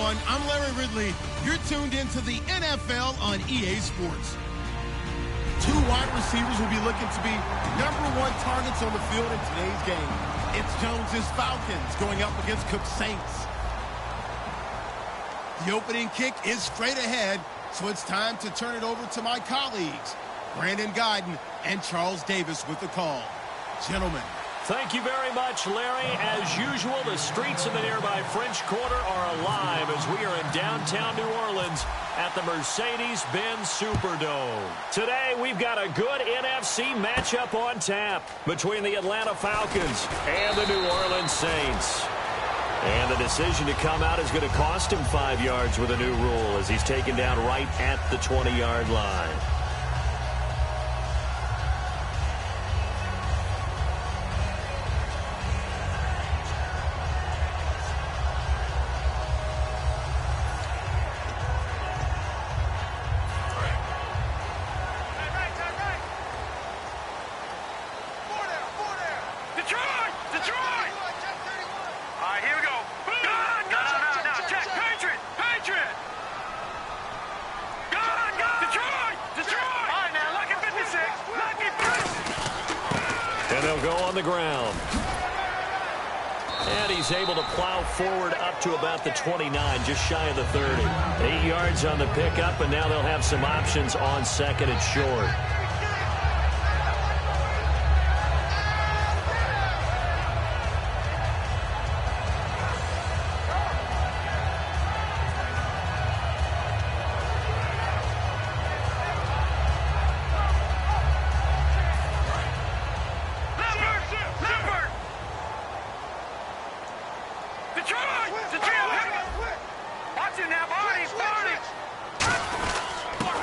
everyone. I'm Larry Ridley. You're tuned into the NFL on EA Sports. Two wide receivers will be looking to be #1 targets on the field in today's game. It's Jones's Falcons going up against Cook's Saints. The opening kick is straight ahead, so it's time to turn it over to my colleagues, Brandon Guyton and Charles Davis with the call. Gentlemen. Thank you very much, Larry. As usual, the streets of the nearby French Quarter are alive as we are in downtown New Orleans at the Mercedes-Benz Superdome. Today, we've got a good NFC matchup on tap between the Atlanta Falcons and the New Orleans Saints. And the decision to come out is going to cost him 5 yards with a new rule as he's taken down right at the 20-yard line. The ground. And he's able to plow forward up to about the 29, just shy of the 30. 8 yards on the pickup, and now they'll have some options on second and short.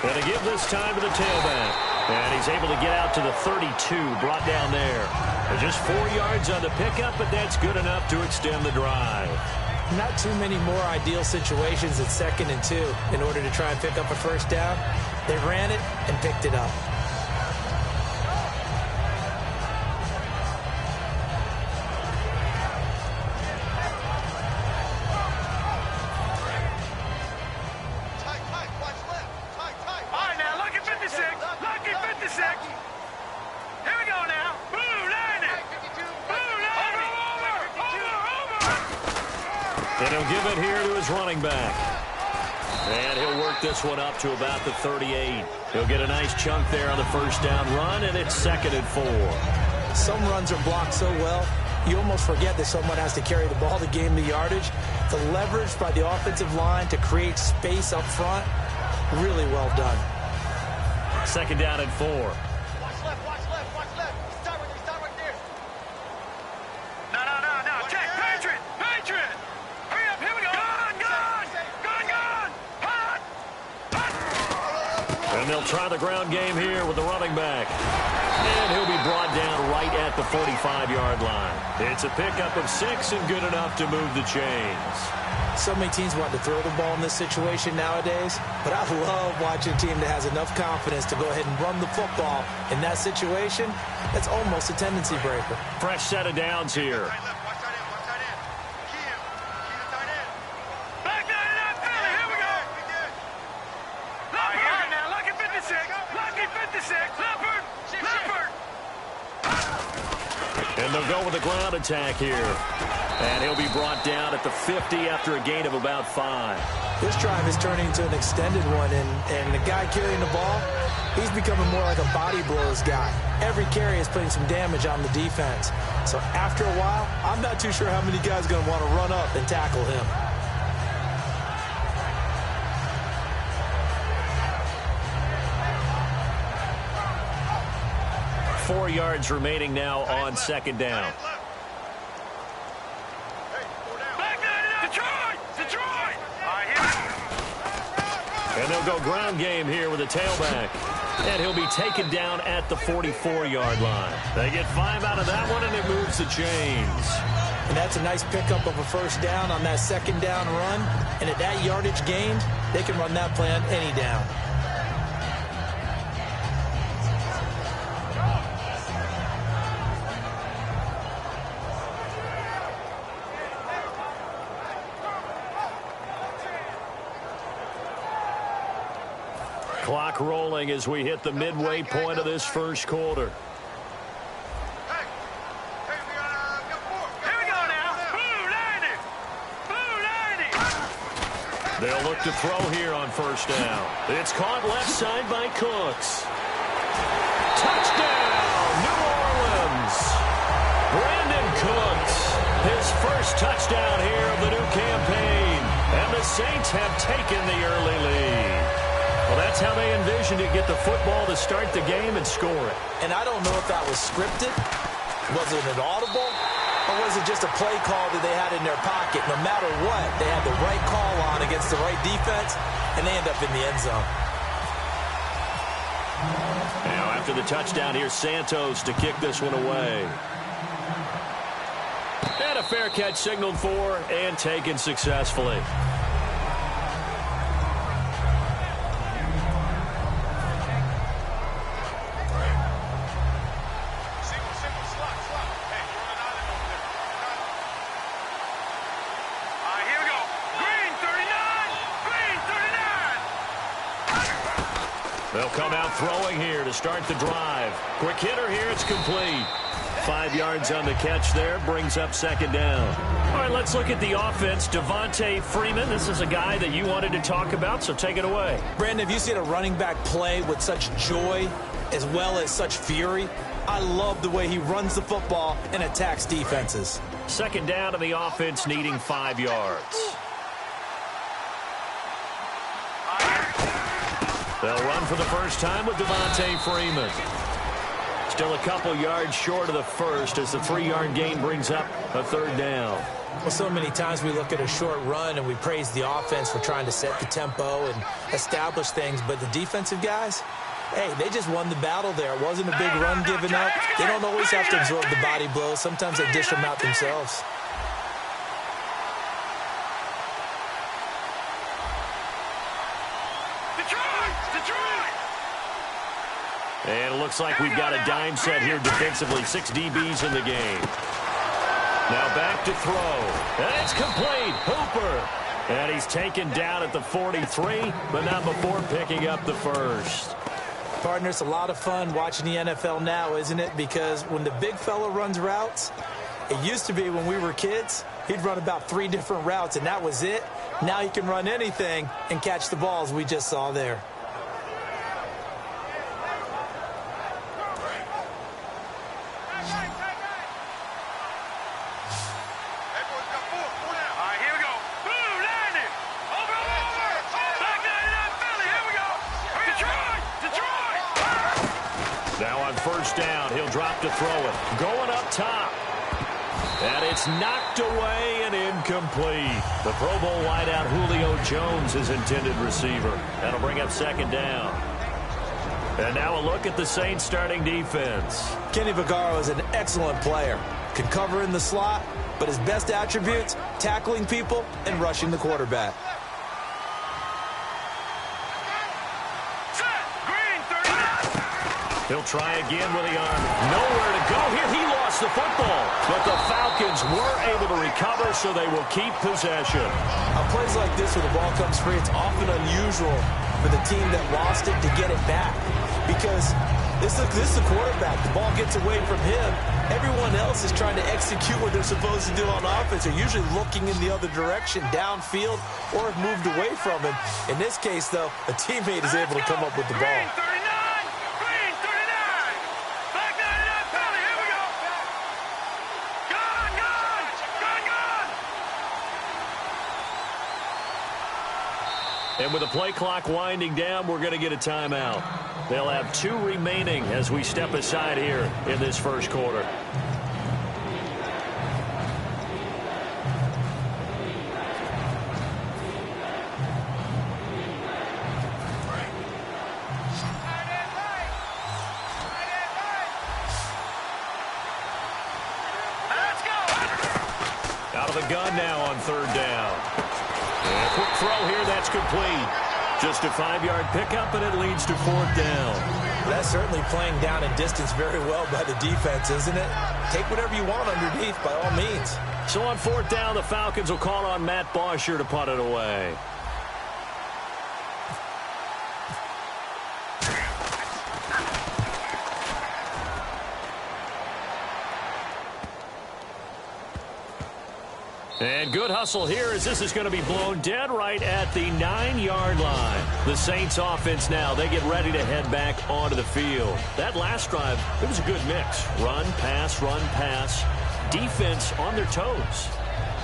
Going to give this time to the tailback. And he's able to get out to the 32, brought down there. Just 4 yards on the pickup, but that's good enough to extend the drive. Not too many more ideal situations at 2nd and 2 in order to try and pick up a first down. They ran it and picked it up. And he'll give it here to his running back. And he'll work this one up to about the 38. He'll get a nice chunk there on the first down run, and it's 2nd and 4. Some runs are blocked so well, you almost forget that someone has to carry the ball to gain the yardage. The leverage by the offensive line to create space up front, really well done. 2nd down and 4. Watch left. Stop right there. No. Check. Patriot. Hurry up. Here we go. Gone. Hot. And they'll try the ground game here with the running back. And he'll be brought down right at the 45-yard line. It's a pickup of 6 and good enough to move the chains. So many teams want to throw the ball in this situation nowadays, but I love watching a team that has enough confidence to go ahead and run the football. In that situation, that's almost a tendency breaker. Fresh set of downs here. Watch tight end. Key the tight end. Back down in that belly. Here we go. Leopard. Now, lucky 56. Leopard. And they'll go with the ground attack here. And he'll be brought down at the 50 after a gain of about 5. This drive is turning into an extended one, and the guy carrying the ball, he's becoming more like a body blows guy. Every carry is putting some damage on the defense. So after a while, I'm not too sure how many guys are going to want to run up and tackle him. Four yards remaining now on 2nd down. And they'll go ground game here with a tailback. And he'll be taken down at the 44-yard line. They get 5 out of that one, and it moves the chains. And that's a nice pickup of a first down on that 2nd down run. And at that yardage gained, they can run that play on any down. Clock rolling as we hit the midway point of this first quarter. They'll look to throw here on first down. It's caught left side by Cooks. Touchdown, New Orleans. Brandon Cooks, his first touchdown here of the new campaign. And the Saints have taken the early lead. Well, that's how they envisioned it, get the football to start the game and score it. And I don't know if that was scripted. Was it an audible? Or was it just a play call that they had in their pocket? No matter what, they had the right call on against the right defense, and they end up in the end zone. Now, after the touchdown, here's Santos to kick this one away. And a fair catch signaled for and taken successfully. They'll come out throwing here to start the drive. Quick hitter here, it's complete. 5 yards on the catch there, brings up second down. All right, let's look at the offense. Devontae Freeman, this is a guy that you wanted to talk about, so take it away. Brandon, have you seen a running back play with such joy as well as such fury? I love the way he runs the football and attacks defenses. Second down, and the offense needing 5 yards. They'll run for the first time with Devontae Freeman. Still a couple yards short of the first as the 3-yard gain brings up a third down. Well, so many times we look at a short run and we praise the offense for trying to set the tempo and establish things, but the defensive guys, hey, they just won the battle there. It wasn't a big run given up. They don't always have to absorb the body blows. Sometimes they dish them out themselves. And it looks like we've got a dime set here defensively. 6 DBs in the game. Now back to throw. And it's complete. Hooper. And he's taken down at the 43, but not before picking up the first. Partner, it's a lot of fun watching the NFL now, isn't it? Because when the big fella runs routes, it used to be when we were kids, he'd run about 3 different routes, and that was it. Now he can run anything and catch the balls we just saw there. First down, he'll drop to throw it. Going up top. And it's knocked away and incomplete. The Pro Bowl wideout Julio Jones, his intended receiver. That'll bring up second down. And now a look at the Saints starting defense. Kenny Vaccaro is an excellent player. Can cover in the slot, but his best attributes, tackling people and rushing the quarterback. He'll try again with the arm. Nowhere to go here. He lost the football. But the Falcons were able to recover, so they will keep possession. On plays like this where the ball comes free, it's often unusual for the team that lost it to get it back. Because this is the quarterback. The ball gets away from him. Everyone else is trying to execute what they're supposed to do on offense. They're usually looking in the other direction, downfield, or have moved away from him. In this case, though, a teammate is able to come up with the ball. And with the play clock winding down, we're going to get a timeout. They'll have 2 remaining as we step aside here in this first quarter. Out of the gun now on third down. And a quick throw here, that's complete. Just a 5-yard pickup, and it leads to fourth down. That's certainly playing down and distance very well by the defense, isn't it? Take whatever you want underneath, by all means. So on fourth down, the Falcons will call on Matt Bosher to punt it away. And good hustle here as this is going to be blown dead right at the 9-yard line. The Saints offense now, they get ready to head back onto the field. That last drive, it was a good mix. Run, pass, defense on their toes.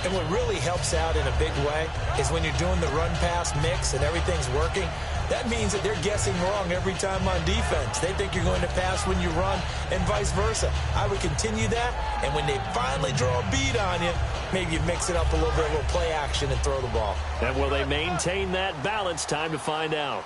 And what really helps out in a big way is when you're doing the run-pass mix and everything's working, that means that they're guessing wrong every time on defense. They think you're going to pass when you run and vice versa. I would continue that, and when they finally draw a beat on you, maybe you mix it up a little bit, a little play action, and throw the ball. And will they maintain that balance? Time to find out.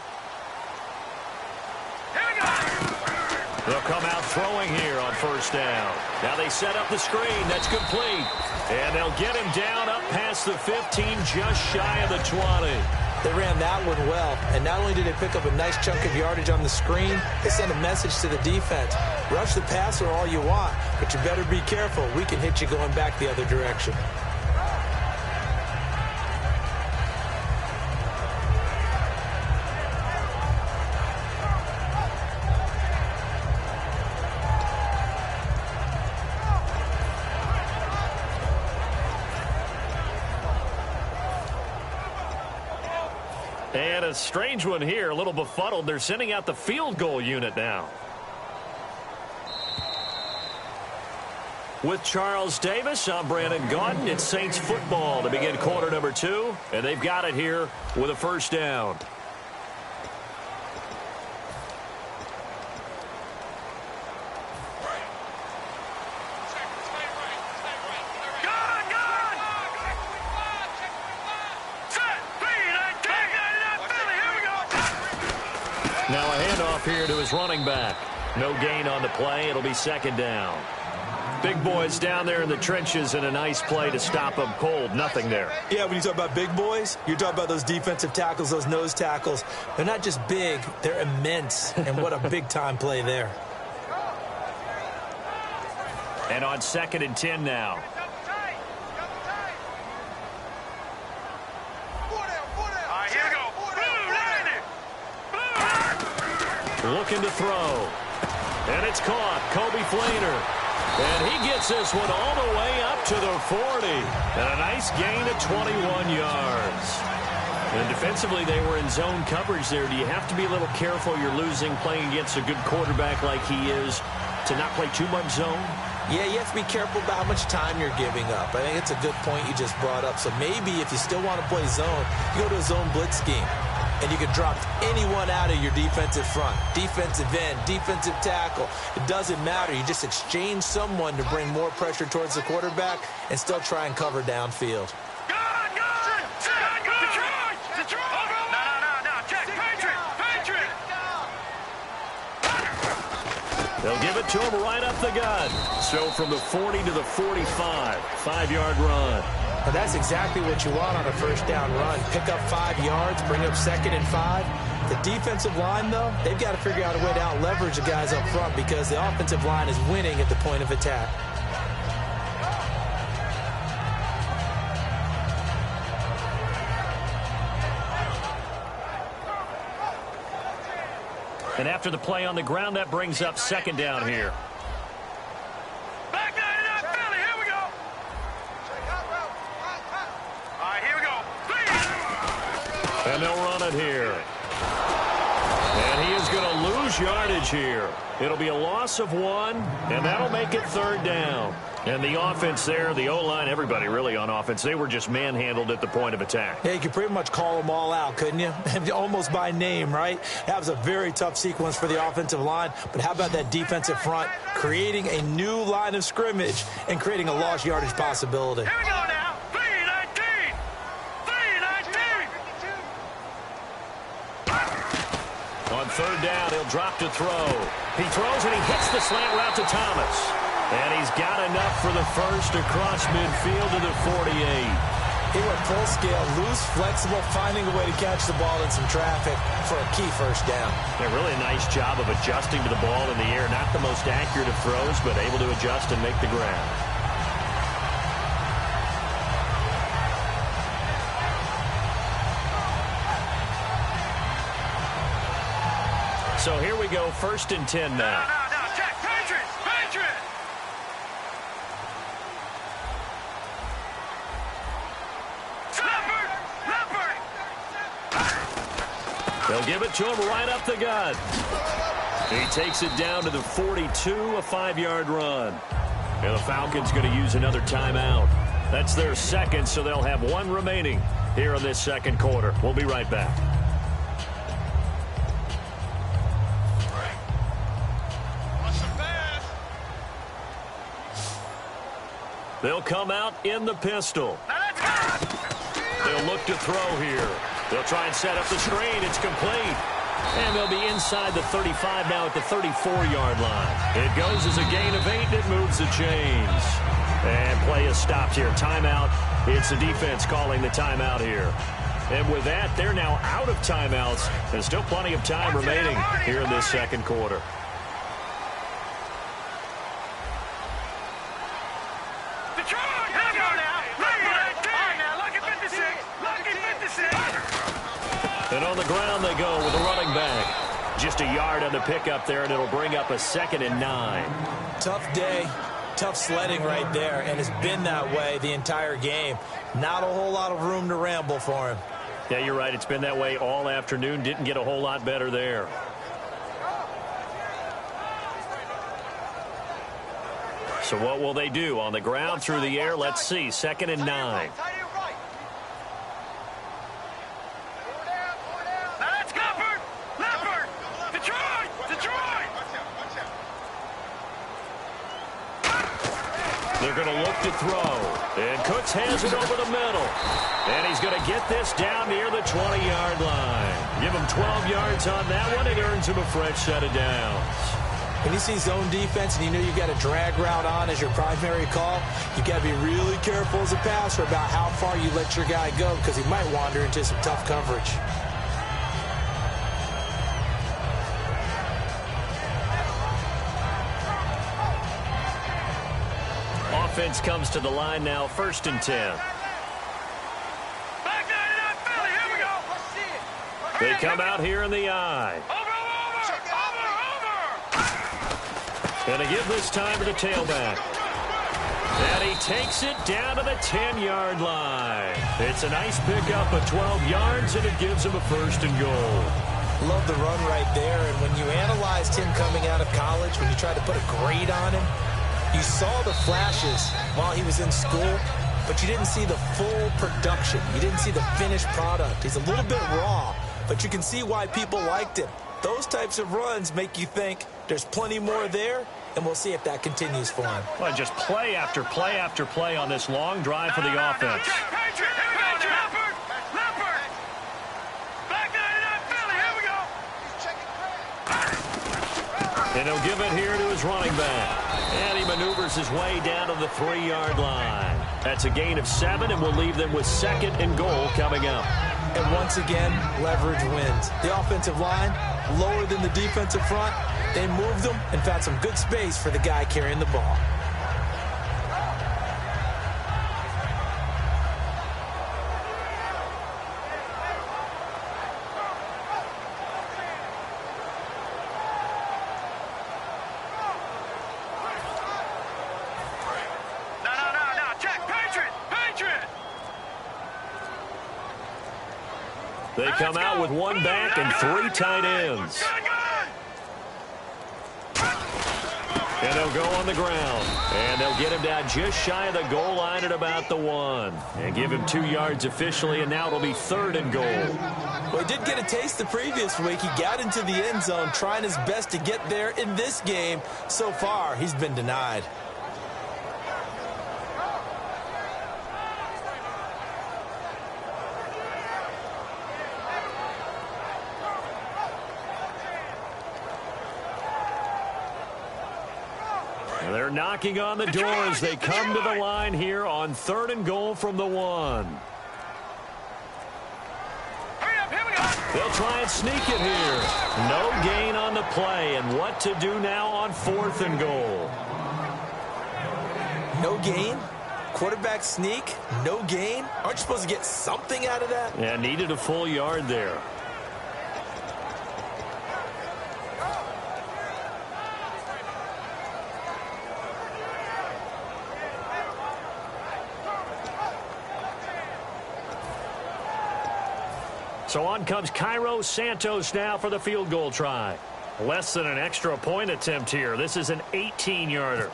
They'll come out throwing here on first down. Now they set up the screen. That's complete. And they'll get him down up past the 15, just shy of the 20. They ran that one well, and not only did they pick up a nice chunk of yardage on the screen, they sent a message to the defense. Rush the passer all you want, but you better be careful. We can hit you going back the other direction. And a strange one here, a little befuddled. They're sending out the field goal unit now. With Charles Davis, I'm Brandon Gaudin. It's Saints football to begin quarter number 2, and they've got it here with a first down. Now a handoff here to his running back. No gain on the play. It'll be second down. Big boys down there in the trenches, and a nice play to stop them cold. Nothing there. Yeah, when you talk about big boys, you're talking about those defensive tackles, those nose tackles. They're not just big, they're immense. And what a big-time play there. And on 2nd and 10 now. Looking to throw. And it's caught. Kobe Flainer. And he gets this one all the way up to the 40. And a nice gain of 21 yards. And defensively, they were in zone coverage there. Do you have to be a little careful? You're losing playing against a good quarterback like he is to not play too much zone? Yeah, you have to be careful about how much time you're giving up. I think it's a good point you just brought up. So maybe if you still want to play zone, you go to a zone blitz scheme. And you can drop anyone out of your defensive front. Defensive end, defensive tackle. It doesn't matter. You just exchange someone to bring more pressure towards the quarterback and still try and cover downfield. They'll give it to him right up the gut. So from the 40 to the 45, 5-yard run. But that's exactly what you want on a first down run. Pick up 5 yards, bring up 2nd and 5. The defensive line, though, they've got to figure out a way to out-leverage the guys up front because the offensive line is winning at the point of attack. And after the play on the ground, that brings up 2nd down here. And they'll run it here. And he is going to lose yardage here. It'll be a loss of 1, and that'll make it 3rd down. And the offense there, the O-line, everybody really on offense, they were just manhandled at the point of attack. Yeah, you could pretty much call them all out, couldn't you? Almost by name, right? That was a very tough sequence for the offensive line. But how about that defensive front creating a new line of scrimmage and creating a lost yardage possibility? Here we go now. 3-19. On 3rd down, he'll drop to throw. He throws and he hits the slant route to Thomas. And he's got enough for the first across midfield to the 48. He went full scale, loose, flexible, finding a way to catch the ball in some traffic for a key first down. Yeah, really a nice job of adjusting to the ball in the air. Not the most accurate of throws, but able to adjust and make the grab. So here we go, 1st and 10 now. Check. Patriots. They'll give it to him right up the gut. He takes it down to the 42, a 5-yard run. And the Falcons going to use another timeout. That's their second, so they'll have one remaining here in this second quarter. We'll be right back. They'll come out in the pistol. They'll look to throw here. They'll try and set up the screen. It's complete. And they'll be inside the 35 now at the 34-yard line. It goes as a gain of 8, and it moves the chains. And play is stopped here. Timeout. It's the defense calling the timeout here. And with that, they're now out of timeouts. There's still plenty of time remaining here in this second quarter. And on the ground they go with a running back. Just a yard on the pickup there, and it'll bring up a 2nd and 9. Tough day, tough sledding right there, and it's been that way the entire game. Not a whole lot of room to ramble for him. Yeah, you're right. It's been that way all afternoon. Didn't get a whole lot better there. So what will they do? On the ground, through the air, let's see. 2nd and 9. They're going to look to throw. And Cooks has it over the middle. And he's going to get this down near the 20-yard line. Give him 12 yards on that one. It earns him a fresh set of downs. When you see zone defense and you know you've got a drag route on as your primary call, you've got to be really careful as a passer about how far you let your guy go because he might wander into some tough coverage. Offense comes to the line now, 1st and 10. They come out here in the I. And to give this time to the tailback. And he takes it down to the 10-yard line. It's a nice pickup of 12 yards, and it gives him a 1st and goal. Love the run right there. And when you analyzed him coming out of college, when you tried to put a grade on him, you saw the flashes while he was in school, but you didn't see the full production. You didn't see the finished product. He's a little bit raw, but you can see why people liked him. Those types of runs make you think there's plenty more there, and we'll see if that continues for him. Well, just play after play after play on this long drive for the offense. And he'll give it here to his running back. And he maneuvers his way down to the 3-yard line. That's a gain of 7, and we'll leave them with 2nd and goal coming up. And once again, leverage wins. The offensive line, lower than the defensive front. They moved them and found some good space for the guy carrying the ball. They come out with one back and 3 tight ends. And they'll go on the ground. And they'll get him down just shy of the goal line at about the 1. And give him 2 yards officially, and now it'll be 3rd and goal. Well, he did get a taste the previous week. He got into the end zone trying his best to get there in this game. So far, he's been denied. They're knocking on the door as they come to the line here on 3rd and goal from the 1. They'll try and sneak it here. No gain on the play, and what to do now on 4th and goal. No gain? Quarterback sneak? No gain? Aren't you supposed to get something out of that? Yeah, needed a full yard there. So on comes Cairo Santos now for the field goal try. Less than an extra point attempt here. This is an 18-yarder.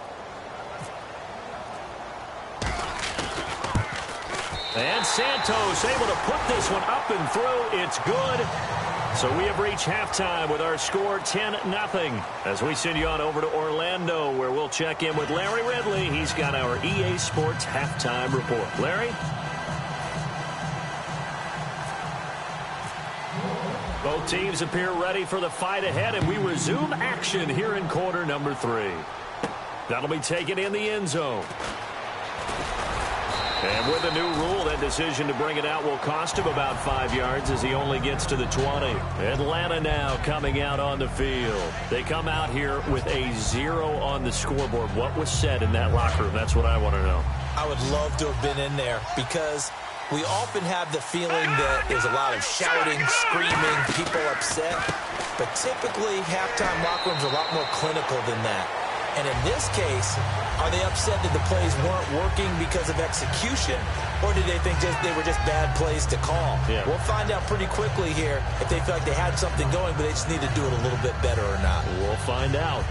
And Santos able to put this one up and through. It's good. So we have reached halftime with our score 10-0. As we send you on over to Orlando, where we'll check in with Larry Ridley. He's got our EA Sports halftime report. Larry? Both teams appear ready for the fight ahead, and we resume action here in quarter number 3. That'll be taken in the end zone. And with a new rule, that decision to bring it out will cost him about 5 yards as he only gets to the 20. Atlanta now coming out on the field. They come out here with a 0 on the scoreboard. What was said in that locker room? That's what I want to know. I would love to have been in there because we often have the feeling that there's a lot of shouting, screaming, people upset. But typically, halftime locker rooms are a lot more clinical than that. And in this case, are they upset that the plays weren't working because of execution, or did they think they were just bad plays to call? Yeah. We'll find out pretty quickly here if they feel like they had something going, but they just need to do it a little bit better or not. We'll find out.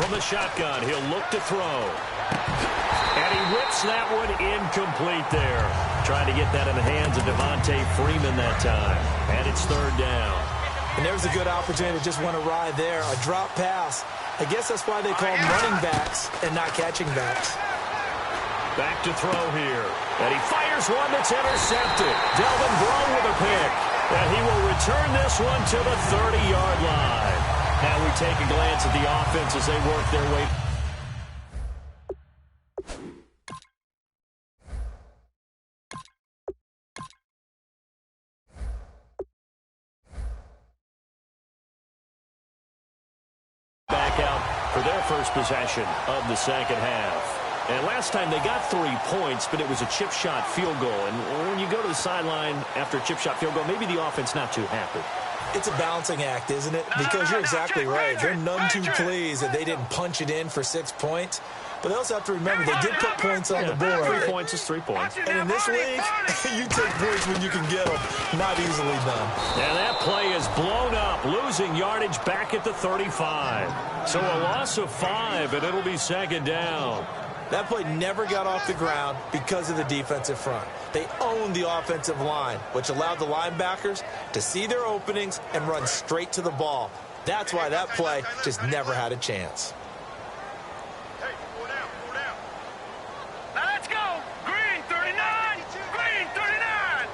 The shotgun, he'll look to throw. And he whips that one incomplete there. Trying to get that in the hands of Devontae Freeman that time. And it's third down. And there's a good opportunity to just want to ride there. A drop pass. I guess that's why they call them running backs and not catching backs. Back to throw here. And he fires one that's intercepted. Delvin Breaux with a pick. And he will return this one to the 30-yard line. Now we take a glance at the offense as they work their way. Back out for their first possession of the second half. And last time they got 3 points, but it was a chip shot field goal. And when you go to the sideline after a chip shot field goal, maybe the offense not too happy. It's a balancing act, isn't it? Because you're exactly right. They're none too pleased that they didn't punch it in for 6 points. But they also have to remember they did put points on the board. 3 points is 3 points. And in this league, you take points when you can get them. Not easily done. And that play is blown up, losing yardage back at the 35. So a loss of 5, and it'll be second down. That play never got off the ground because of the defensive front. They owned the offensive line, which allowed the linebackers to see their openings and run straight to the ball. That's why that play just never had a chance. Hey, pull down. Now let's go. Green 39. Green 39.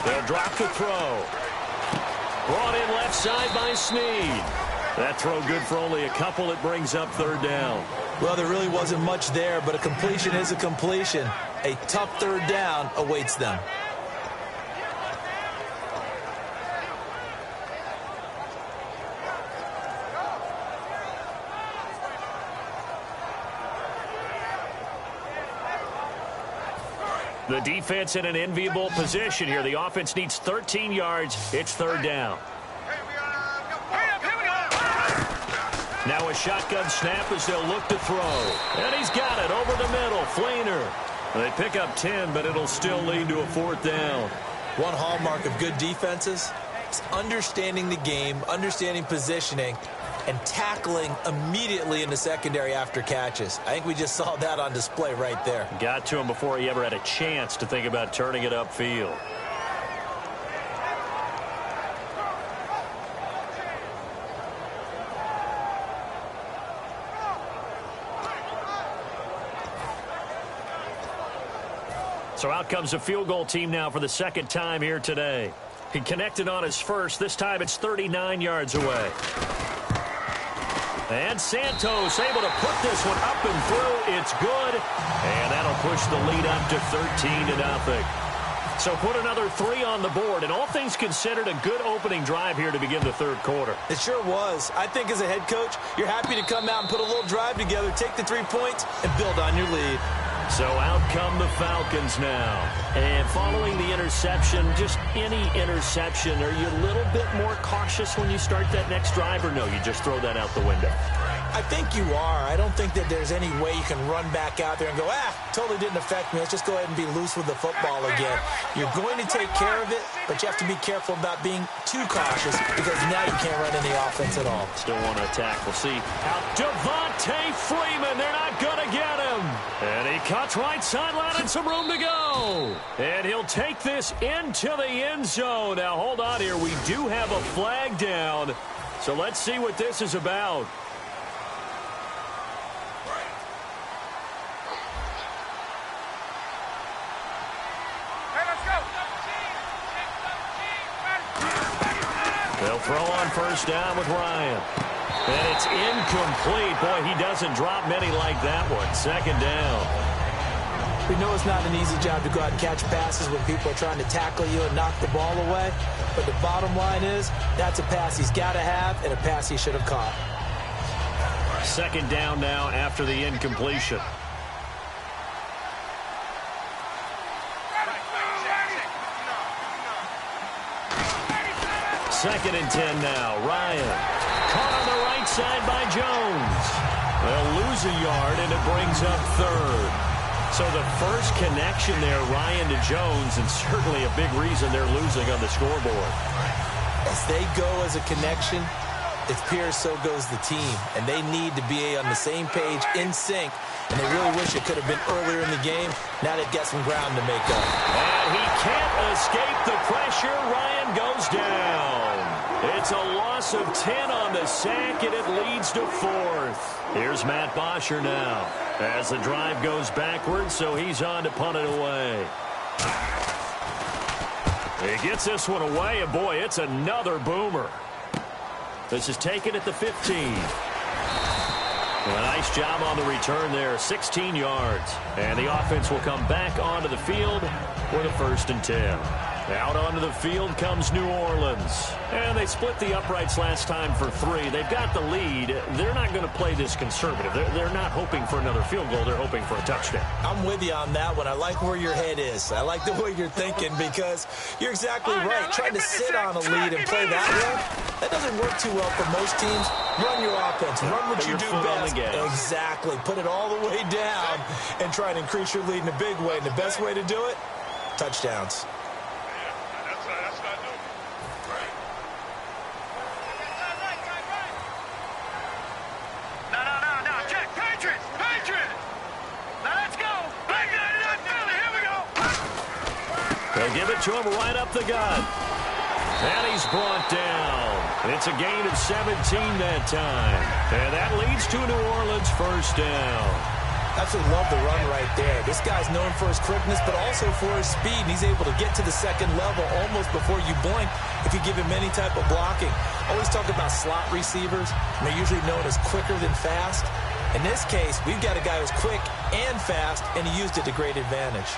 They'll drop the throw. Brought in left side by Snead. That throw good for only a couple. It brings up third down. Well, there really wasn't much there, but a completion is a completion. A tough third down awaits them. The defense in an enviable position here. The offense needs 13 yards. It's third down. Now a shotgun snap as they'll look to throw. And he's got it over the middle. Flainer. They pick up 10, but it'll still lead to a fourth down. One hallmark of good defenses is understanding the game, understanding positioning, and tackling immediately in the secondary after catches. I think we just saw that on display right there. Got to him before he ever had a chance to think about turning it upfield. So out comes the field goal team now for the second time here today. He connected on his first. This time it's 39 yards away. And Santos able to put this one up and through. It's good. And that'll push the lead up to 13-0. So put another 3 on the board. And all things considered, a good opening drive here to begin the third quarter. It sure was. I think as a head coach, you're happy to come out and put a little drive together, take the 3 points, and build on your lead. So out come the Falcons now. And following the interception, just any interception, are you a little bit more cautious when you start that next drive, or no, you just throw that out the window? I think you are. I don't think that there's any way you can run back out there and go, totally didn't affect me. Let's just go ahead and be loose with the football again. You're going to take care of it, but you have to be careful about being too cautious because now you can't run any offense at all. Still want to attack. We'll see. Out Devontae Freeman. They're not going to get him. And he cuts right sideline and some room to go. And he'll take this into the end zone. Now, hold on here. We do have a flag down. So let's see what this is about. They'll throw on first down with Ryan. And it's incomplete. Boy, he doesn't drop many like that one. Second down. We know it's not an easy job to go out and catch passes when people are trying to tackle you and knock the ball away. But the bottom line is, that's a pass he's got to have and a pass he should have caught. Second down now after the incompletion. Second and 10 now. Ryan caught on the right side by Jones. They'll lose a yard, and it brings up third. So the first connection there, Ryan to Jones, and certainly a big reason they're losing on the scoreboard. As they go as a connection, it appears so goes the team. And they need to be on the same page, in sync. And they really wish it could have been earlier in the game. Now they've got some ground to make up. And he can't escape the pressure. Ryan goes down. It's a loss of 10 on the sack, and it leads to fourth. Here's Matt Bosher now as the drive goes backwards, so he's on to punt it away. He gets this one away, and boy, it's another boomer. This is taken at the 15. A nice job on the return there, 16 yards. And the offense will come back onto the field with a 1st and 10. Out onto the field comes New Orleans. And they split the uprights last time for 3. They've got the lead. They're not going to play this conservative. They're not hoping for another field goal. They're hoping for a touchdown. I'm with you on that one. I like where your head is. I like the way you're thinking because you're exactly right. Trying to sit on a lead and play that way, that doesn't work too well for most teams. Run your offense. Run what you do best. Exactly. Put it all the way down and try to increase your lead in a big way. And the best way to do it, touchdowns. They'll give it to him right up the gut. And he's brought down. It's a gain of 17 that time. And that leads to New Orleans 1st down. Absolutely love the run right there. This guy's known for his quickness, but also for his speed. And he's able to get to the second level almost before you blink if you give him any type of blocking. Always talk about slot receivers, and they're usually known as quicker than fast. In this case, we've got a guy who's quick and fast, and he used it to great advantage.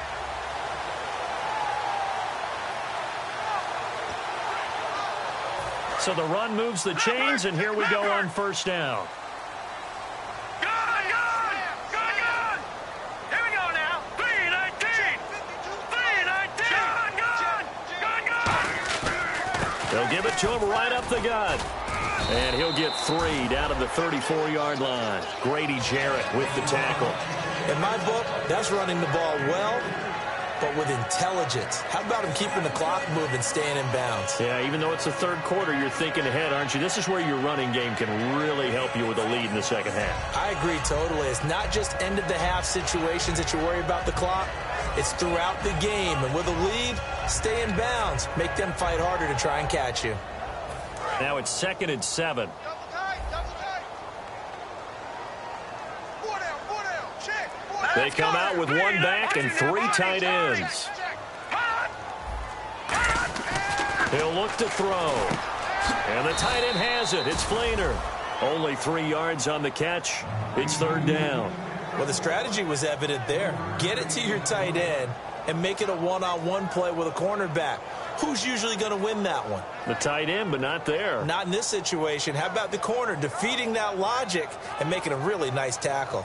So the run moves the chains, and here we go on 1st down. Here we go now. 3-19. 3-19. They'll give it to him right up the gut. And he'll get 3 down to the 34-yard line. Grady Jarrett with the tackle. In my book, that's running the ball well, but with intelligence. How about him keeping the clock moving, staying in bounds? Yeah, even though it's the 3rd quarter, you're thinking ahead, aren't you? This is where your running game can really help you with a lead in the second half. I agree totally. It's not just end-of-the-half situations that you worry about the clock. It's throughout the game. And with a lead, stay in bounds. Make them fight harder to try and catch you. Now it's 2nd and 7. They come out with 1 back and 3 tight ends. He'll look to throw. And the tight end has it. It's Flainer. Only 3 yards on the catch. It's 3rd down. Well, the strategy was evident there. Get it to your tight end and make it a one-on-one play with a cornerback. Who's usually going to win that one? The tight end, but not there. Not in this situation. How about the corner defeating that logic and making a really nice tackle?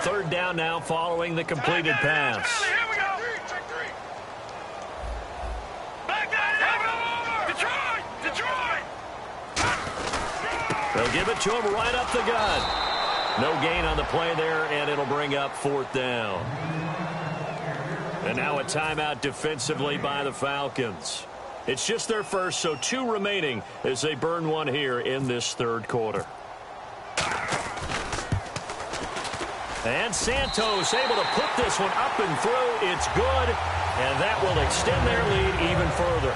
third down now following the completed pass. Here we go. Back down. Detroit. They'll give it to him right up the gut. No gain on the play there, and it'll bring up fourth down. And now a timeout defensively by the Falcons. It's just their first, so 2 remaining as they burn one here in this third quarter. And Santos able to put this one up and through. It's good, and that will extend their lead even further.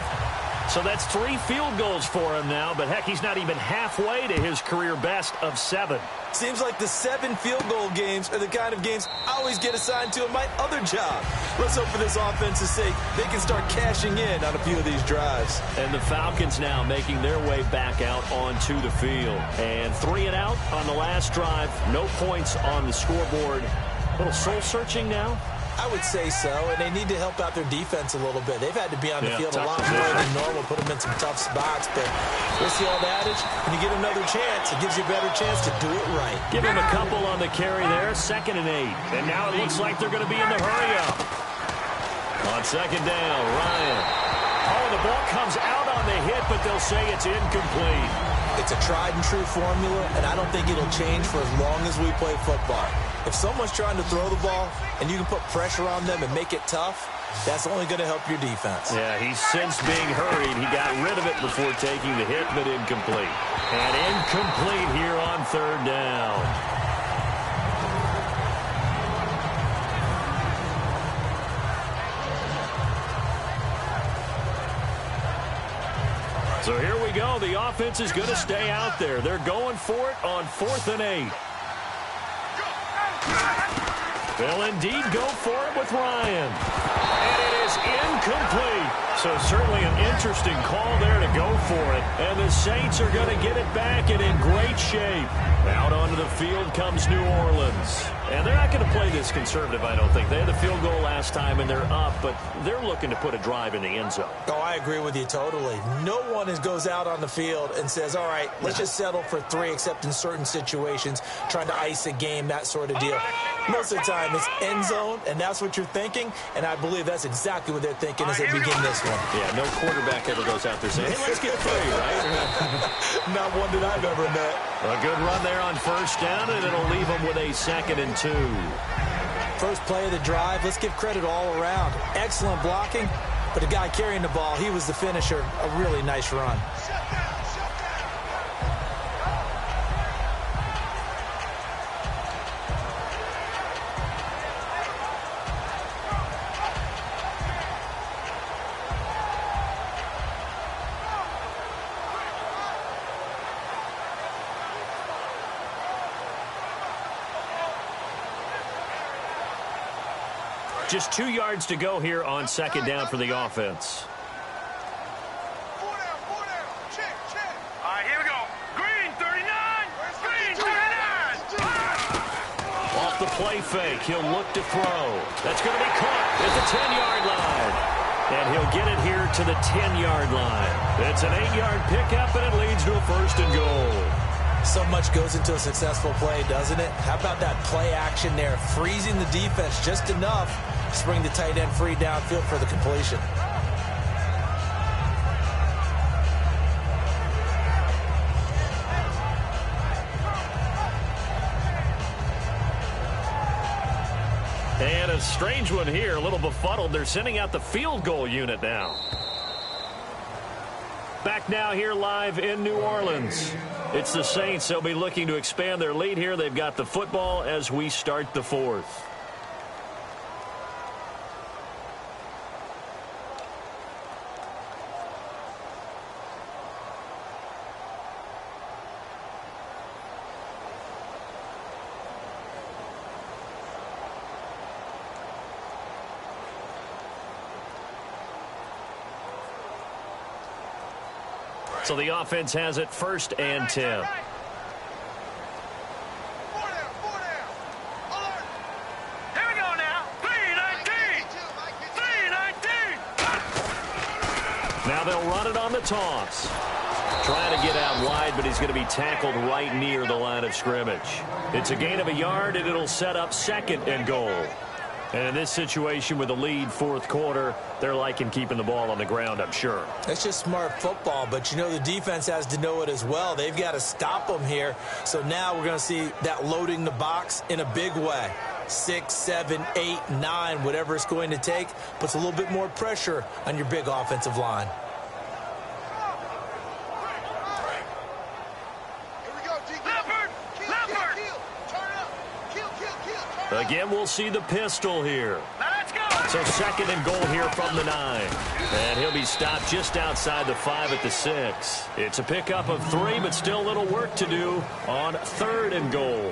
So that's 3 field goals for him now, but heck, he's not even halfway to his career best of 7. Seems like the 7 field goal games are the kind of games I always get assigned to in my other job. Let's hope for this offense's sake they can start cashing in on a few of these drives. And the Falcons now making their way back out onto the field. And 3 and out on the last drive. No points on the scoreboard. A little soul-searching now. I would say so, and they need to help out their defense a little bit. They've had to be on the field a lot position. more than normal, put them in some tough spots. But what's the old adage? When you get another chance, it gives you a better chance to do it right. Give him a couple on the carry there, 2nd and 8. And now it looks like they're going to be in the hurry-up. On 2nd down, Ryan. Oh, the ball comes out on the hit, but they'll say it's incomplete. It's a tried-and-true formula, and I don't think it'll change for as long as we play football. If someone's trying to throw the ball and you can put pressure on them and make it tough, that's only going to help your defense. Yeah, he's since being hurried. He got rid of it before taking the hit, but incomplete. And incomplete here on 3rd down. So here we go. The offense is going to stay out there. They're going for it on 4th and 8. They'll indeed go for it with Ryan. And it is incomplete. So certainly an interesting call there to go for it. And the Saints are going to get it back and in great shape. Out onto the field comes New Orleans. And they're not going to play this conservative, I don't think. They had the field goal last time, and they're up, but they're looking to put a drive in the end zone. Oh, I agree with you totally. No one goes out on the field and says, all right, let's just settle for 3, except in certain situations, trying to ice a game, that sort of deal. Most of the time, it's end zone, and that's what you're thinking, and I believe that's exactly what they're thinking as they begin this one. Yeah, no quarterback ever goes out there saying, hey, let's get 3, right? Not one that I've ever met. A good run there on 1st down, and it'll leave them with a 2nd and 2. First play of the drive, let's give credit all around. Excellent blocking, but the guy carrying the ball, he was the finisher. A really nice run. Just 2 yards to go here on 2nd down for the offense. 4 down. Check. All right, here we go. Green, 39. Green, 39. Off the play fake, he'll look to throw. That's going to be caught at the 10-yard line. And he'll get it here to the 10-yard line. It's an 8-yard pickup, and it leads to a 1st and goal. So much goes into a successful play, doesn't it? How about that play action there? Freezing the defense just enough to bring the tight end free downfield for the completion. And a strange one here, a little befuddled. They're sending out the field goal unit now. Back now here live in New Orleans. It's the Saints. They'll be looking to expand their lead here. They've got the football as we start the 4th. So the offense has it 1st and 10. Four down. Alert. Here we go now. 3-19. Now they'll run it on the toss. Trying to get out wide, but he's going to be tackled right near the line of scrimmage. It's a gain of a yard, and it'll set up 2nd and goal. And in this situation with the lead, fourth quarter, they're liking keeping the ball on the ground, I'm sure. That's just smart football, but you know the defense has to know it as well. They've got to stop them here. So now we're going to see that loading the box in a big way. 6, 7, 8, 9, whatever it's going to take, puts a little bit more pressure on your big offensive line. Again, we'll see the pistol here. So 2nd and goal here from the 9. And he'll be stopped just outside the 5 at the 6. It's a pickup of 3, but still a little work to do on 3rd and goal.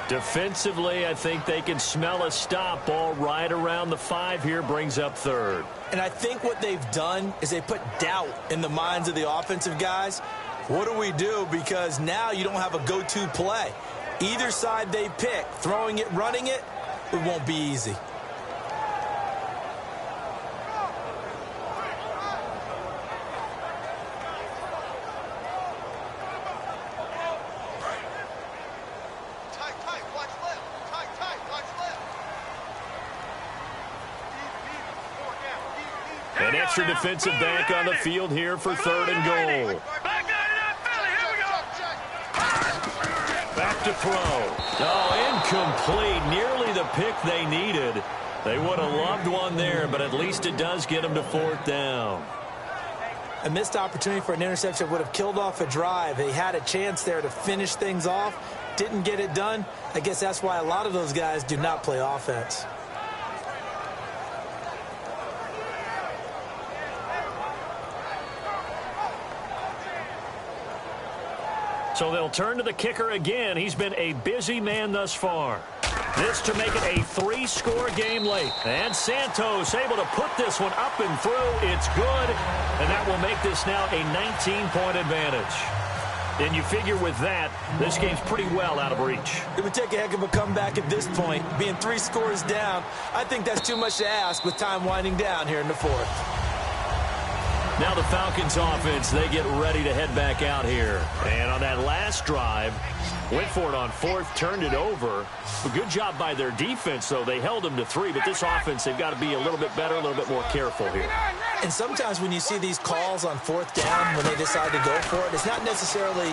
Defensively, I think they can smell a stop. Ball right around the 5 here, brings up 3rd. And I think what they've done is they put doubt in the minds of the offensive guys. What do we do? Because now you don't have a go-to play. Either side they pick, throwing it, running it, it won't be easy. An extra defensive back on the field here for 3rd and goal. Back to throw. Oh, incomplete. Nearly the pick they needed. They would have loved one there, but at least it does get them to 4th down. A missed opportunity for an interception would have killed off a drive. They had a chance there to finish things off. Didn't get it done. I guess that's why a lot of those guys do not play offense. So they'll turn to the kicker again. He's been a busy man thus far. This to make it a 3-score game late. And Santos able to put this one up and through. It's good. And that will make this now a 19-point advantage. And you figure with that, this game's pretty well out of reach. It would take a heck of a comeback at this point. Being 3 scores down, I think that's too much to ask with time winding down here in the 4th. Now the Falcons offense, they get ready to head back out here. And on that last drive, went for it on 4th, turned it over. A good job by their defense, though. They held them to 3, but this offense, they've got to be a little bit better, a little bit more careful here. And sometimes when you see these calls on 4th down, when they decide to go for it, it's not necessarily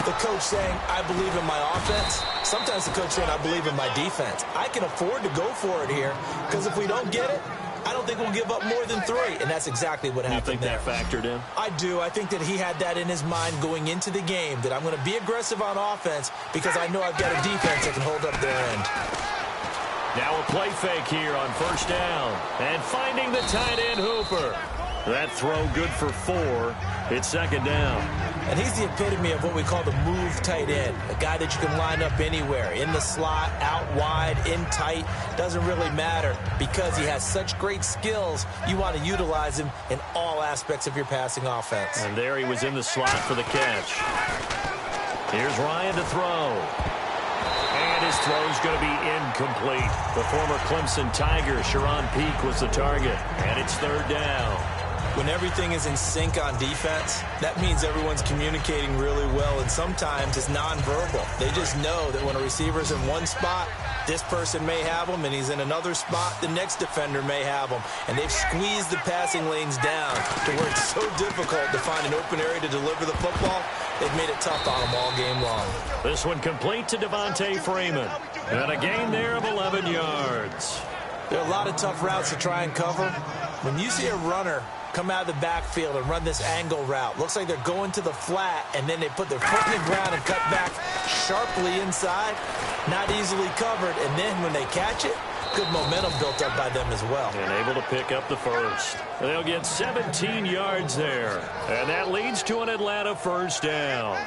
the coach saying, I believe in my offense. Sometimes the coach saying, I believe in my defense. I can afford to go for it here, because if we don't get it, I don't think we'll give up more than 3, and that's exactly what happened there. You think that factored in? I do. I think that he had that in his mind going into the game, that I'm going to be aggressive on offense because I know I've got a defense that can hold up their end. Now a play fake here on 1st down, and finding the tight end Hooper. That throw good for 4. It's 2nd down. And he's the epitome of what we call the move tight end, a guy that you can line up anywhere, in the slot, out wide, in tight, doesn't really matter because he has such great skills. You want to utilize him in all aspects of your passing offense. And there he was in the slot for the catch. Here's Ryan to throw. And his throw's going to be incomplete. The former Clemson Tiger, Sharon Peak, was the target. And it's 3rd down. When everything is in sync on defense, that means everyone's communicating really well, and sometimes it's nonverbal. They just know that when a receiver's in one spot, this person may have him, and he's in another spot, the next defender may have him. And they've squeezed the passing lanes down to where it's so difficult to find an open area to deliver the football. They've made it tough on them all game long. This one complete to Devontae Freeman. And a gain there of 11 yards. There are a lot of tough routes to try and cover. When you see a runner come out of the backfield and run this angle route, looks like they're going to the flat, and then they put their foot in the ground and cut back sharply inside, not easily covered, and then when they catch it, good momentum built up by them as well. And able to pick up the first. They'll get 17 yards there, and that leads to an Atlanta 1st down.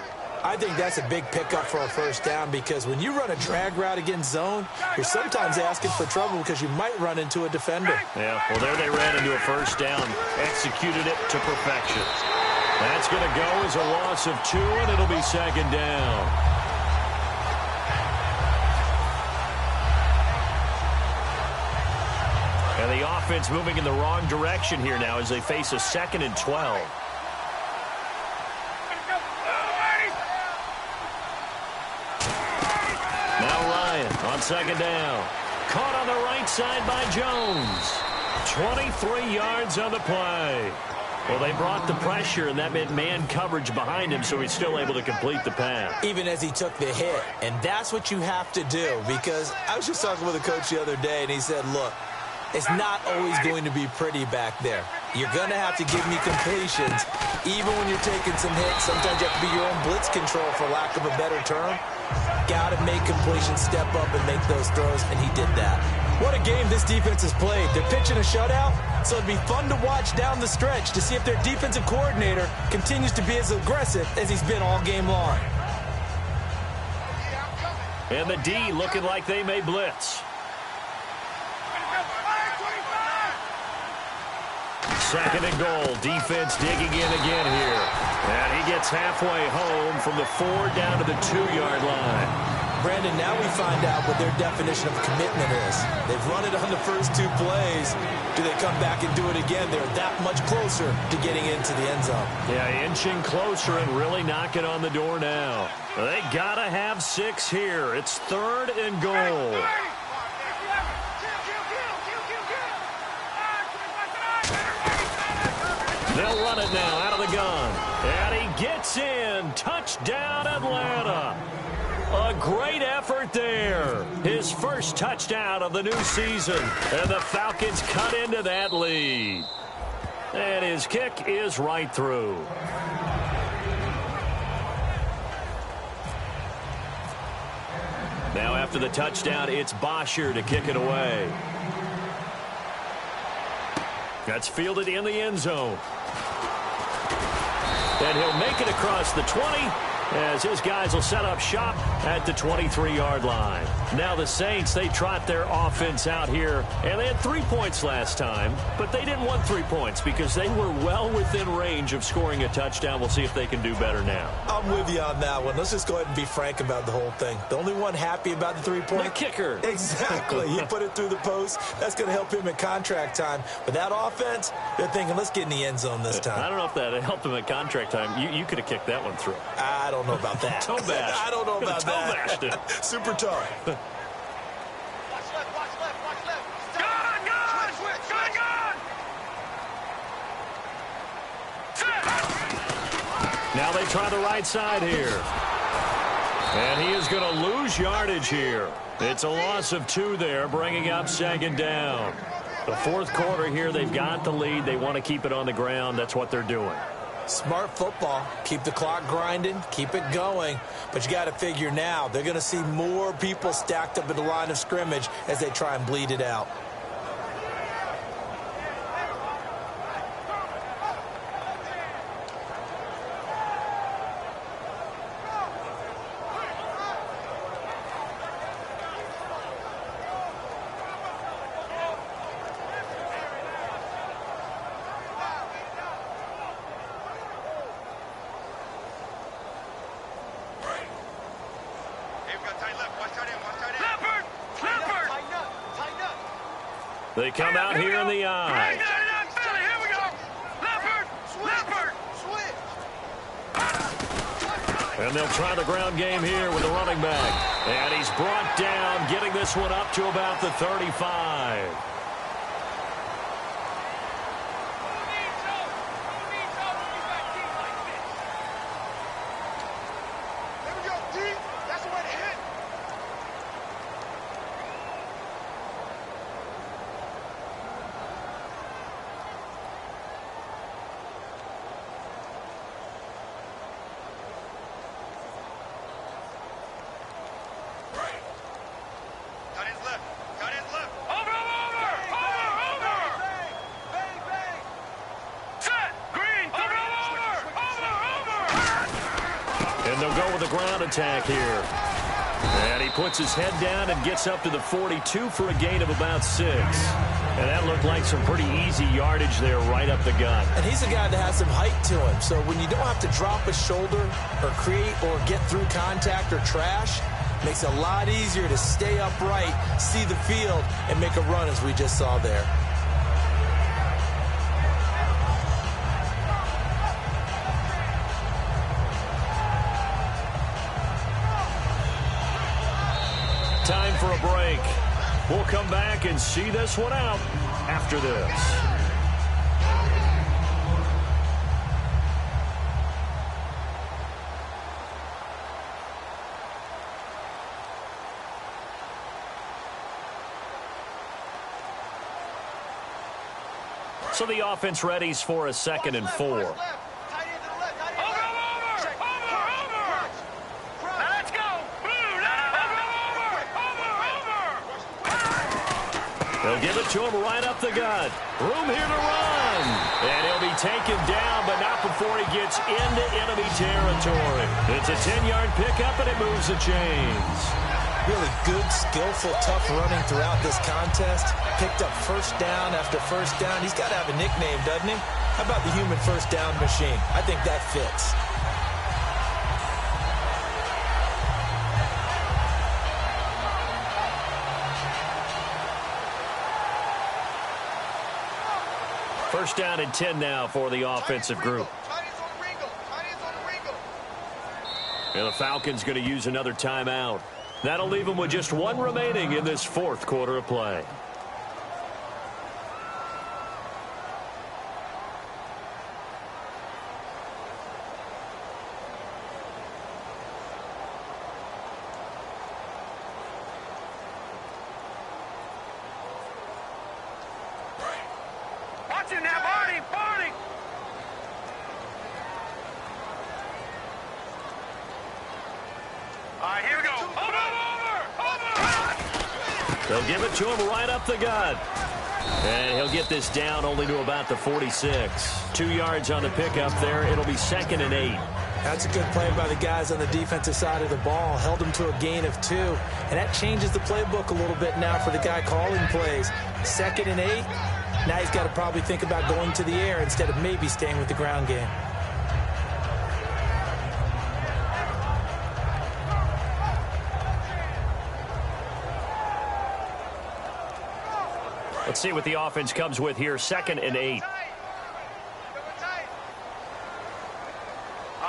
I think that's a big pickup for a 1st down, because when you run a drag route against zone, you're sometimes asking for trouble because you might run into a defender. Yeah, well, there they ran into a 1st down, executed it to perfection. That's going to go as a loss of 2, and it'll be 2nd down. And the offense moving in the wrong direction here now as they face a 2nd and 12. On second down. Caught on the right side by Jones. 23 yards on the play. Well, they brought the pressure, and that meant man coverage behind him, so he's still able to complete the pass. Even as he took the hit. And that's what you have to do, because I was just talking with a coach the other day, and he said, look, it's not always going to be pretty back there. You're going to have to give me completions. Even when you're taking some hits, sometimes you have to be your own blitz control, for lack of a better term. Got to make completions, step up, and make those throws, and he did that. What a game this defense has played. They're pitching a shutout, so it'd be fun to watch down the stretch to see if their defensive coordinator continues to be as aggressive as he's been all game long. And the D looking like they may blitz. Second and goal. Defense digging in again here. And he gets halfway home from the 4 down to the 2-yard line. Brandon, now we find out what their definition of commitment is. They've run it on the first 2 plays. Do they come back and do it again? They're that much closer to getting into the end zone. Yeah, inching closer and really knocking on the door now. They got to have 6 here. It's 3rd and goal. They'll run it now out of the gun. And he gets in. Touchdown, Atlanta. A great effort there. His first touchdown of the new season. And the Falcons cut into that lead. And his kick is right through. Now after the touchdown, it's Bosher to kick it away. That's fielded in the end zone. And he'll make it across the 20 as his guys will set up shop at the 23-yard line. Now the Saints, they trot their offense out here, and they had 3 points last time, but they didn't want 3 points because they were well within range of scoring a touchdown. We'll see if they can do better now. I'm with you on that one. Let's just go ahead and be frank about the whole thing. The only one happy about the 3-point? The kicker. Exactly. He put it through the post. That's going to help him at contract time. But that offense, they're thinking, let's get in the end zone this time. I don't know if that helped him at contract time. You could have kicked that one through. I don't know about that. Toe bash. I don't know about that. Toe bashed it. Super tough. Watch left, watch left, watch left. Gun! Switch, gun! Now they try the right side here. And he is going to lose yardage here. It's a loss of 2 there, bringing up second down. The 4th quarter here, they've got the lead. They want to keep it on the ground. That's what they're doing. Smart football. Keep the clock grinding. Keep it going. But you got to figure now, they're going to see more people stacked up at the line of scrimmage as they try and bleed it out. They come out here in the eye. Here we go. Leopard. Switch. And they'll try the ground game here with the running back. And he's brought down, getting this one up to about the 35. And they'll go with a ground attack here. And he puts his head down and gets up to the 42 for a gain of about 6. And that looked like some pretty easy yardage there right up the gut. And he's a guy that has some height to him. So when you don't have to drop a shoulder or create or get through contact or trash, makes it a lot easier to stay upright, see the field, and make a run as we just saw there. Time for a break. We'll come back and see this one out after this. So the offense readies for a 2nd and 4. They'll give it to him right up the gut. Room here to run. And he'll be taken down, but not before he gets into enemy territory. It's a 10-yard pickup, and it moves the chains. Really good, skillful, tough running throughout this contest. Picked up first down after first down. He's got to have a nickname, doesn't he? How about the human first down machine? I think that fits. First down and 10 now for the offensive group. And the Falcons going to use another timeout. That'll leave them with just one remaining in this 4th quarter of play. Watch him now, Barney! Barney! All right, here we go. Over! They'll give it to him right up the gut. And he'll get this down only to about the 46. 2 yards on the pickup there. It'll be 2nd and 8. That's a good play by the guys on the defensive side of the ball. Held them to a gain of 2. And that changes the playbook a little bit now for the guy calling plays. 2nd and 8. Now he's got to probably think about going to the air instead of maybe staying with the ground game. Let's see what the offense comes with here. 2nd and 8.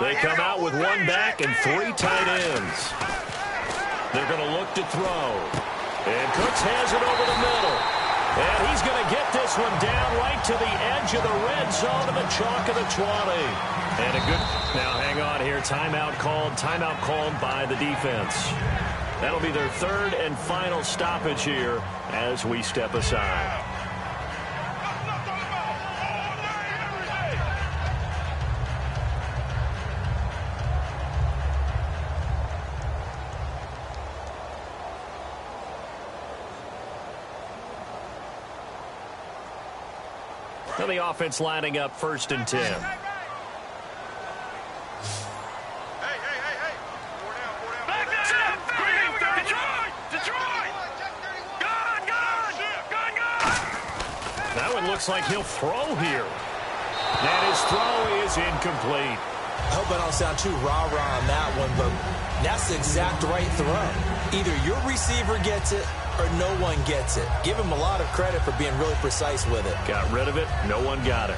They come out with 1 back and 3 tight ends. They're going to look to throw. And Cooks has it over the middle. And he's going to get this one down right to the edge of the red zone of the chalk of the 20. And a good, now hang on here, timeout called by the defense. That'll be their 3rd and final stoppage here as we step aside. Now the offense lining up 1st and 10. That one looks like he'll throw here. And his throw is incomplete. I hope I don't sound too rah-rah on that one, but that's the exact right throw. Either your receiver gets it or no one gets it. Give him a lot of credit for being really precise with it. Got rid of it. No one got it.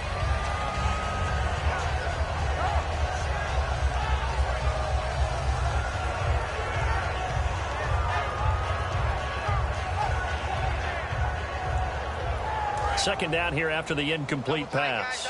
Second down here after the incomplete pass.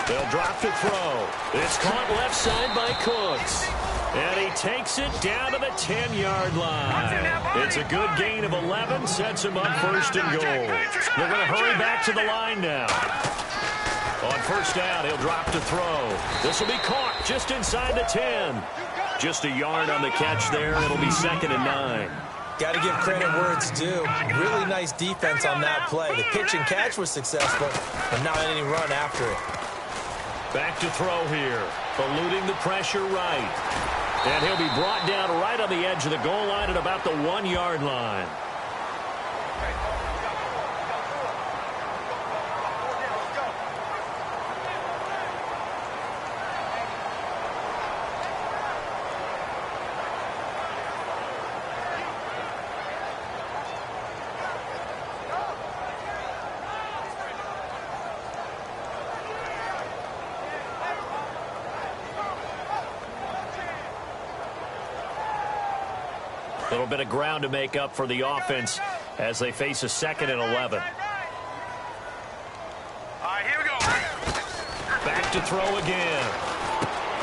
They'll drop to throw. It's caught left side by Cooks. And he takes it down to the 10-yard line. It's a good gain of 11, sets him up 1st and goal. They're going to hurry back to the line now. On 1st down, he'll drop to throw. This will be caught just inside the 10. Just a yard on the catch there. It'll be 2nd and 9. Got to give credit where it's due. Really nice defense on that play. The pitch and catch was successful, but not any run after it. Back to throw here. Eluding the pressure right. And he'll be brought down right on the edge of the goal line at about the 1-yard line. A little bit of ground to make up for the offense as they face a 2nd and 11. All right, here we go. Back to throw again.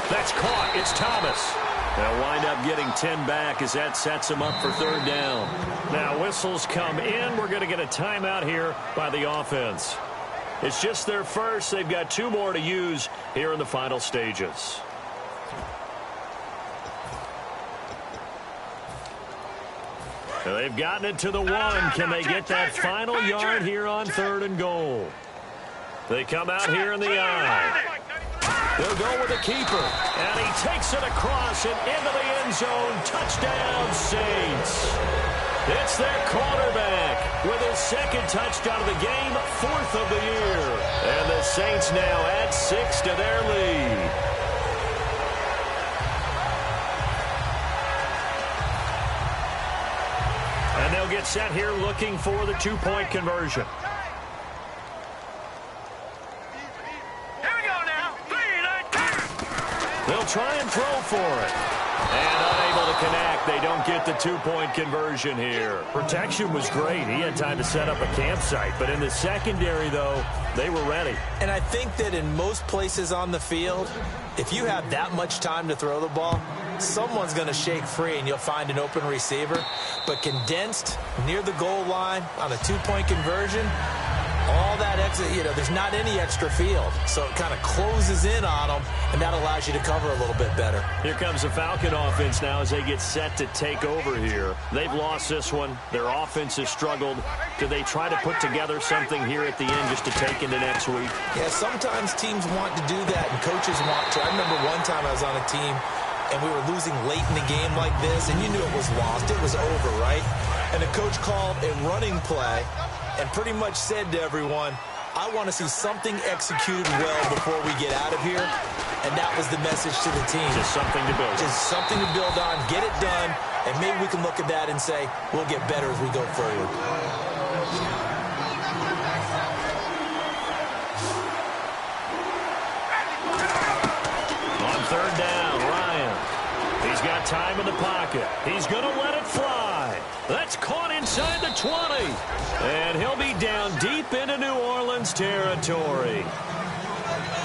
That's caught. It's Thomas. They'll wind up getting 10 back as that sets them up for 3rd down. Now whistles come in. We're going to get a timeout here by the offense. It's just their first. They've got 2 more to use here in the final stages. They've gotten it to the 1. Can they get that final yard here on 3rd and goal? They come out here in the eye. They'll go with the keeper. And he takes it across and into the end zone. Touchdown, Saints. It's their quarterback with his 2nd touchdown of the game, 4th of the year. And the Saints now add 6 to their lead. And they'll get set here looking for the 2-point conversion. They'll try and throw for it. And unable to connect. They don't get the 2-point conversion here. Protection was great. He had time to set up a campsite. But in the secondary, though, they were ready. And I think that in most places on the field, if you have that much time to throw the ball, someone's going to shake free and you'll find an open receiver. But condensed near the goal line on a 2-point conversion, all that extra, there's not any extra field. So it kind of closes in on them, and that allows you to cover a little bit better. Here comes the Falcon offense now as they get set to take over here. They've lost this one. Their offense has struggled. Do they try to put together something here at the end just to take into next week? Yeah, sometimes teams want to do that, and coaches want to. I remember one time I was on a team, and we were losing late in the game like this, and you knew it was lost. It was over, right? And the coach called a running play and pretty much said to everyone, I want to see something executed well before we get out of here. And that was the message to the team. Just something to build. Just something to build on, get it done, and maybe we can look at that and say, we'll get better as we go further. On 3rd down, Ryan. He's got time in the pocket. He's going to let it fly. That's caught inside the 20. And he'll be down deep into New Orleans territory.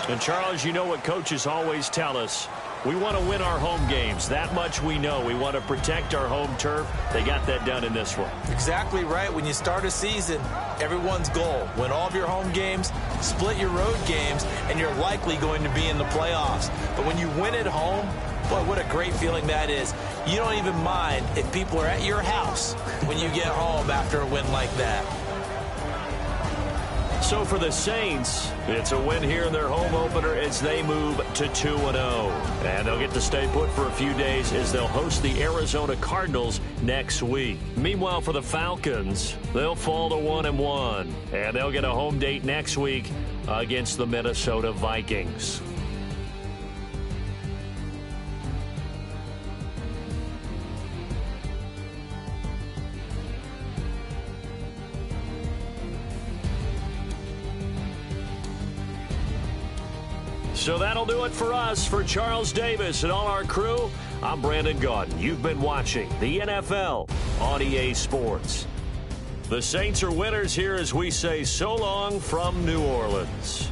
And, Charles, you know what coaches always tell us. We want to win our home games. That much we know. We want to protect our home turf. They got that done in this one. Exactly right. When you start a season, everyone's goal, win all of your home games, split your road games, and you're likely going to be in the playoffs. But when you win at home, boy, what a great feeling that is. You don't even mind if people are at your house when you get home after a win like that. So for the Saints, it's a win here in their home opener as they move to 2-0. And they'll get to stay put for a few days as they'll host the Arizona Cardinals next week. Meanwhile, for the Falcons, they'll fall to 1-1. And they'll get a home date next week against the Minnesota Vikings. So that'll do it for us. For Charles Davis and all our crew, I'm Brandon Gaudin. You've been watching the NFL on EA Sports. The Saints are winners here as we say so long from New Orleans.